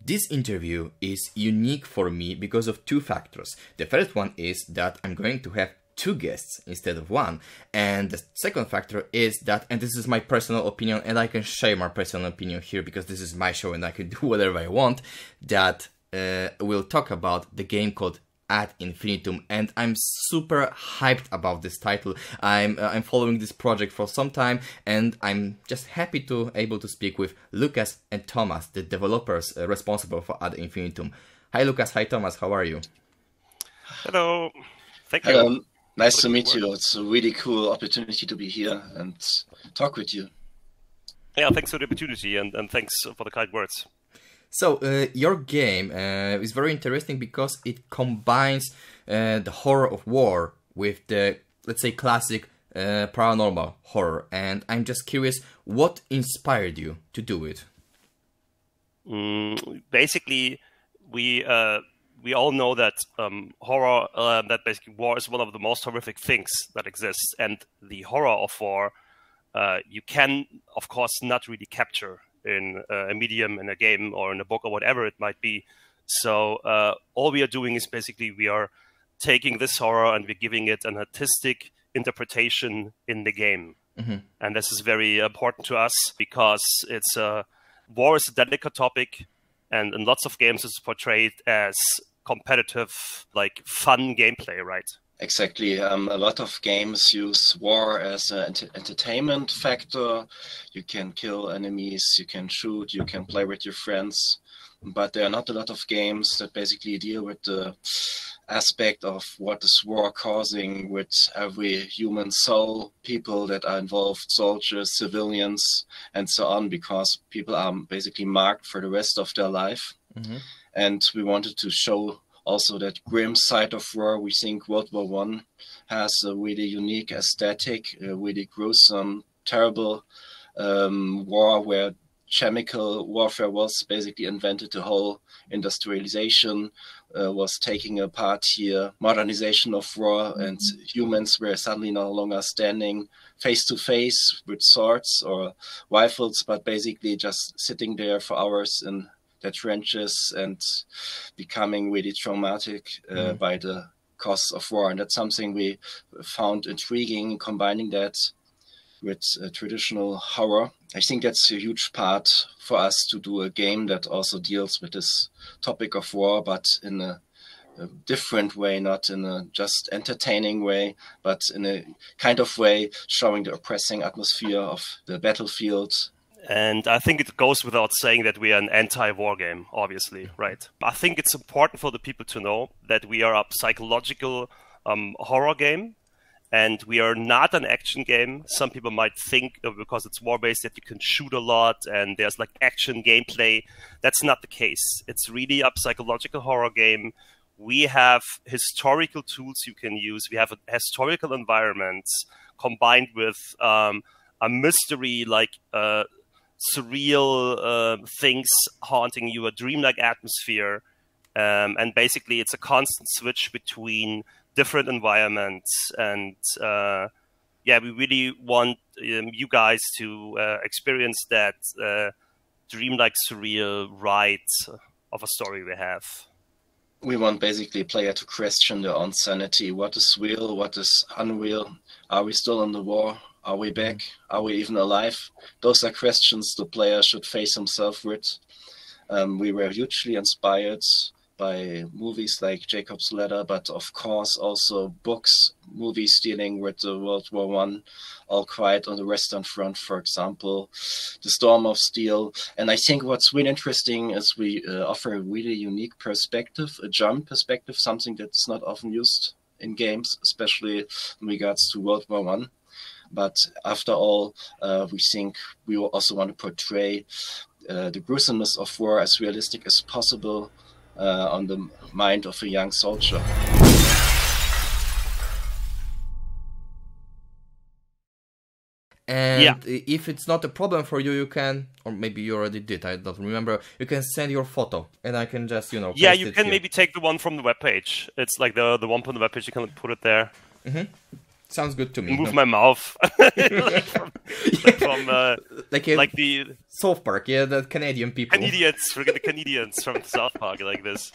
This interview is unique for me because of two factors. The first one is that I'm going to have two guests instead of one, and the second factor is that, and this is my personal opinion, and I can share my personal opinion here because this is my show and I can do whatever I want, that we'll talk about the game called Ad Infinitum, and I'm super hyped about this title. I'm following this project for some time, and I'm just happy to able to speak with Lucas and Thomas, the developers responsible for Ad Infinitum. Hi Lucas, hi Thomas, how are you? Hello, thank you. Nice to meet you. It's a really cool opportunity to be here and talk with you. Yeah, thanks for the opportunity and thanks for the kind words. So, your game is very interesting because it combines the horror of war with the, let's say, classic paranormal horror. And I'm just curious, what inspired you to do it? Basically, we all know that horror, that basically war is one of the most horrific things that exists. And the horror of war, you can, of course, not really capture in a medium, in a game, or in a book, or whatever it might be. So all we are doing is basically we are taking this horror and we're giving it an artistic interpretation in the game. Mm-hmm. And this is very important to us because it's war is a delicate topic, and in lots of games it's portrayed as competitive, like fun gameplay, right? Exactly. A lot of games use war as an entertainment factor. You can kill enemies, you can shoot, you can play with your friends. But there are not a lot of games that basically deal with the aspect of what is war causing with every human soul, people that are involved, soldiers, civilians, and so on, because people are basically marked for the rest of their life. Mm-hmm. And we wanted to show also that grim side of war. We think World War I has a really unique aesthetic, a really gruesome, terrible war where chemical warfare was basically invented. The whole industrialization was taking apart here, modernization of war, and humans were suddenly no longer standing face to face with swords or rifles, but basically just sitting there for hours in the trenches and becoming really traumatic by the costs of war. And that's something we found intriguing, combining that with traditional horror. I think that's a huge part for us to do a game that also deals with this topic of war, but in a different way, not in a just entertaining way, but in a kind of way showing the oppressing atmosphere of the battlefield. And I think it goes without saying that we are an anti-war game, obviously, right? I think it's important for the people to know that we are a psychological horror game, and we are not an action game. Some people might think, because it's war-based, that you can shoot a lot and there's like action gameplay. That's not the case. It's really a psychological horror game. We have historical tools you can use. We have historical environments combined with a mystery, like surreal things haunting you, a dreamlike atmosphere, and basically it's a constant switch between different environments. And yeah, we really want you guys to experience that dreamlike, surreal ride of a story we have. We want basically player to question their own sanity. What is real? What is unreal? Are we still in the war? Are we back? Are we even alive? Those are questions the player should face himself with. We were hugely inspired by movies like Jacob's Ladder, but of course also books, movies dealing with the World War I, All Quiet on the Western Front, for example, The Storm of Steel. And I think what's really interesting is we offer a really unique perspective, a German perspective, something that's not often used in games, especially in regards to World War I. But after all, we think we also want to portray the gruesomeness of war as realistic as possible on the mind of a young soldier. And if it's not a problem for you, you can, or maybe you already did, I don't remember, you can send your photo and I can just, yeah, you can maybe take the one from the webpage. It's like the one from the webpage, you can put it there. Mm-hmm. Sounds good to me. Move my mouth like the South Park, yeah, the Canadian people. Canadians, freaking the Canadians from South Park, like this.